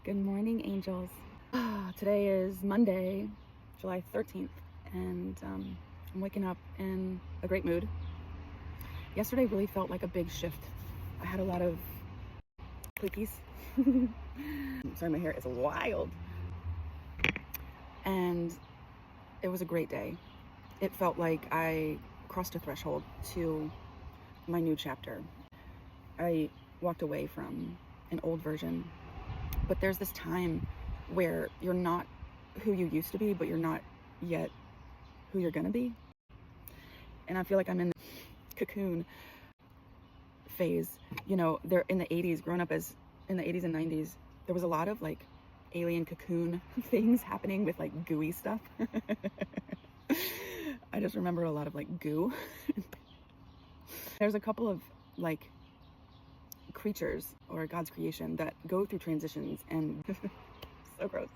Good morning, angels. Today is Monday, July 13th, and I'm waking up in a great mood. Yesterday really felt like a big shift. I had a lot of clickies. Sorry, my hair is wild. And it was a great day. It felt like I crossed a threshold to my new chapter. I walked away from an old version, but there's this time where you're not who you used to be, but you're not yet who you're gonna be. And I feel like I'm in the cocoon phase. You know, there in the 80s, growing up as in the 80s and 90s, there was a lot of like alien cocoon things happening with like gooey stuff. I just remember a lot of like goo. There's a couple of like creatures or God's creation that go through transitions and so gross.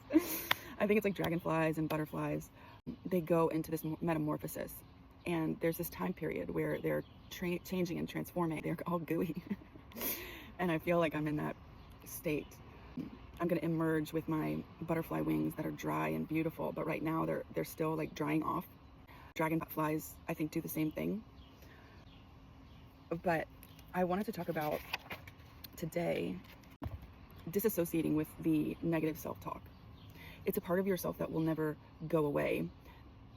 I think it's like dragonflies and butterflies. They go into this metamorphosis, and there's this time period where they're changing and transforming. They're all gooey. And I feel like I'm in that state. I'm going to emerge with my butterfly wings that are dry and beautiful, but right now they're still like drying off. Dragonflies, I think, do the same thing. But I wanted to talk about today disassociating with the negative self-talk. It's a part of yourself that will never go away,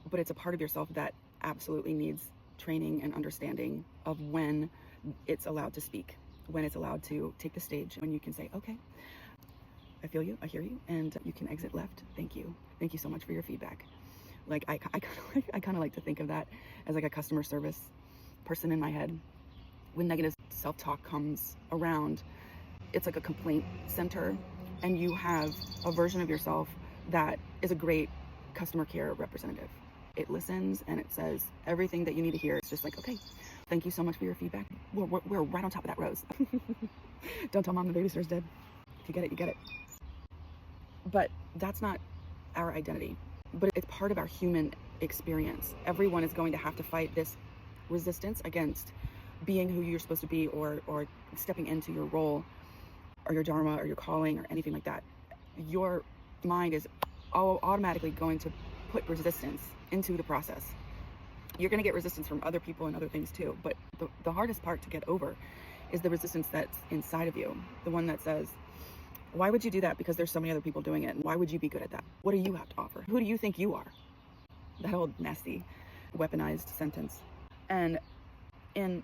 but it's a part of yourself that absolutely needs training and understanding of when it's allowed to speak, when it's allowed to take the stage, when you can say, okay, I feel you, I hear you, and you can exit left. Thank you. Thank you so much for your feedback. Like I kind of like to think of that as like a customer service person in my head. When negative self-talk comes around, it's like a complaint center, and you have a version of yourself that is a great customer care representative. It listens and it says everything that you need to hear. It's just like, okay, thank you so much for your feedback. We're right on top of that rose. Don't tell mom the babysitter's dead. If you get it, you get it. But that's not our identity, but it's part of our human experience. Everyone is going to have to fight this resistance against being who you're supposed to be, or stepping into your role or your dharma or your calling or anything like that. Your mind is automatically going to put resistance into the process. You're going to get resistance from other people and other things too, but the hardest part to get over is the resistance that's inside of you, the one that says, why would you do that? Because there's so many other people doing it. Why would you be good at that? What do you have to offer? Who do you think you are? That old nasty weaponized sentence. And in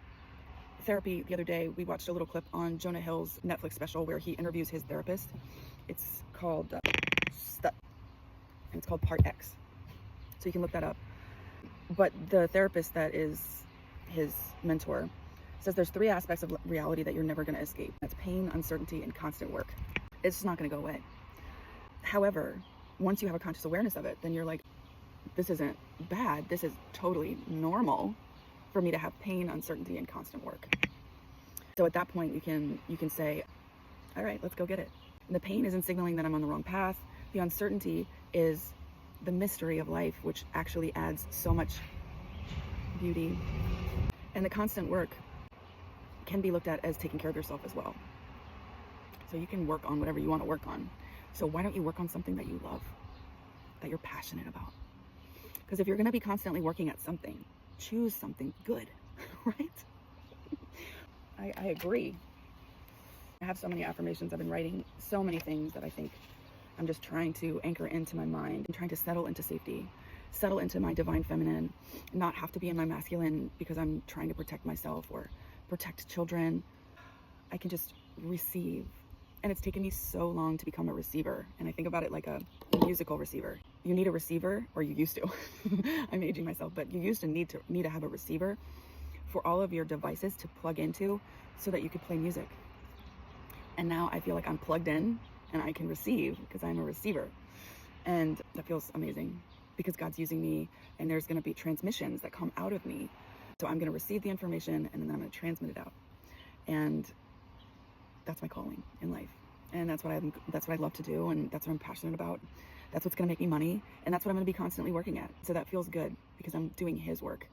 therapy the other day, we watched a little clip on Jonah Hill's Netflix special where he interviews his therapist. It's called Stutz, and it's called Part X. So you can look that up. But the therapist that is his mentor says there's 3 aspects of reality that you're never going to escape. That's pain, uncertainty, and constant work. It's just not going to go away. However, once you have a conscious awareness of it, then you're like, this isn't bad. This is totally normal for me to have pain, uncertainty, and constant work. So at that point, you can say, all right, let's go get it. And the pain isn't signaling that I'm on the wrong path. The uncertainty is the mystery of life, which actually adds so much beauty. And the constant work can be looked at as taking care of yourself as well. So you can work on whatever you want to work on. So why don't you work on something that you love, that you're passionate about? Because if you're going to be constantly working at something, choose something good, right? I agree. I have so many affirmations. I've been writing so many things that I think I'm just trying to anchor into my mind. I'm trying to settle into safety, settle into my divine feminine, not have to be in my masculine because I'm trying to protect myself or protect children. I can just receive. And it's taken me so long to become a receiver. And I think about it like a musical receiver. You need a receiver, or you used to. I'm aging myself, but you used to need to have a receiver for all of your devices to plug into so that you could play music. And now I feel like I'm plugged in and I can receive because I'm a receiver. And that feels amazing because God's using me, and there's going to be transmissions that come out of me. So I'm going to receive the information and then I'm going to transmit it out. And that's my calling in life. And that's what I love to do, and that's what I'm passionate about. That's what's going to make me money, and that's what I'm going to be constantly working at. So that feels good because I'm doing his work.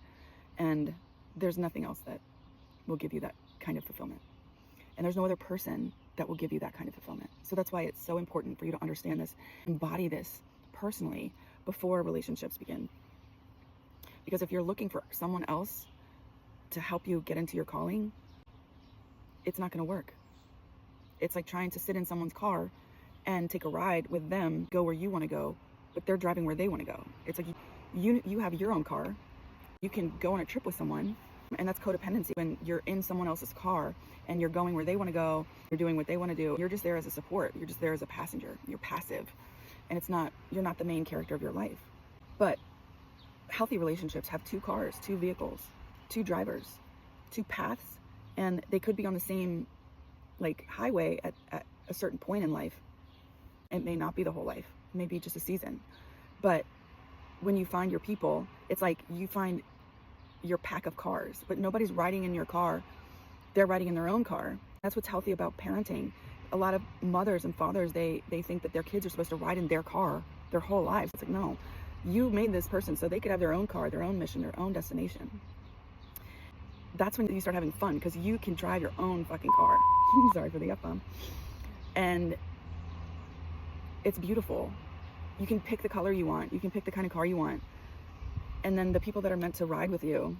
And there's nothing else that will give you that kind of fulfillment. And there's no other person that will give you that kind of fulfillment. So that's why it's so important for you to understand this, embody this personally before relationships begin. Because if you're looking for someone else to help you get into your calling, it's not going to work. It's like trying to sit in someone's car and take a ride with them, go where you want to go, but they're driving where they want to go. It's like you have your own car. You can go on a trip with someone, and that's codependency. When you're in someone else's car and you're going where they want to go, you're doing what they want to do, you're just there as a support. You're just there as a passenger. You're passive. And you're not the main character of your life. But healthy relationships have two cars, two vehicles, two drivers, two paths, and they could be on the same highway at a certain point in life. It may not be the whole life, it may be just a season. But when you find your people, it's like you find your pack of cars, but nobody's riding in your car. They're riding in their own car. That's what's healthy about parenting. A lot of mothers and fathers, they think that their kids are supposed to ride in their car their whole lives. It's like, no, you made this person so they could have their own car, their own mission, their own destination. That's when you start having fun, because you can drive your own fucking car. Sorry for the F-bomb. And it's beautiful. You can pick the color you want. You can pick the kind of car you want. And then the people that are meant to ride with you,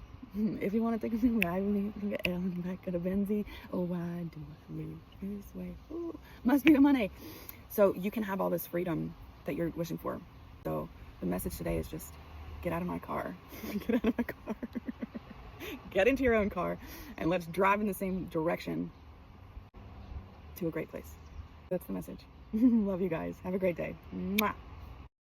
if you want to take a ride with me, look at L in the back of the Benzie. Oh, why do I live this way? Ooh, must be the money. So you can have all this freedom that you're wishing for. So the message today is just get out of my car. Get out of my car. Get into your own car and let's drive in the same direction to a great place. That's the message. Love you guys. Have a great day. Mwah.